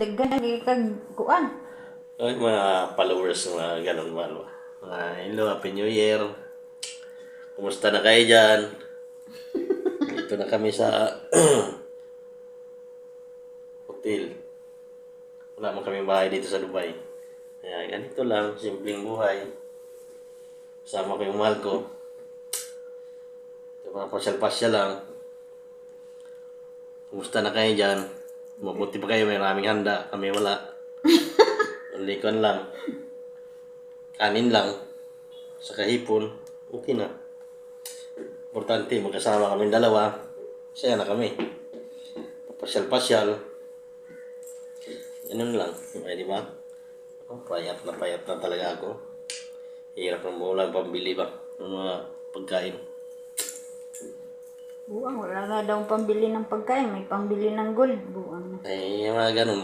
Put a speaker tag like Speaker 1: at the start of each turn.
Speaker 1: Ganang kag kuan.
Speaker 2: Ay, mga followers na ganun man. Hello, Happy New Year. Kumusta na kayo dyan? Dito na kami sa hotel. Wala man kami bahay dito sa Dubai. Kaya ganito lang, simpleng buhay. Kasama ko yung mahal ko. Pasyal-pasyal lang. Kumusta na kayo dyan? Mabuti pa kayo, may maraming handa. Kami wala. Likon lang. Kanin lang. Sa kahipon. Okay na. Importante, magkasama kami dalawa. Saya na kami. Pasyal-pasyal. Ganun lang. Ay, di ba? Payat na talaga ako. Hirap ng bulang pambili ba? Ng mga pagkain.
Speaker 1: Buang, wala nga daw pambili ng pagkain. May pambili ng gold. Buang.
Speaker 2: Ay, mga ganun,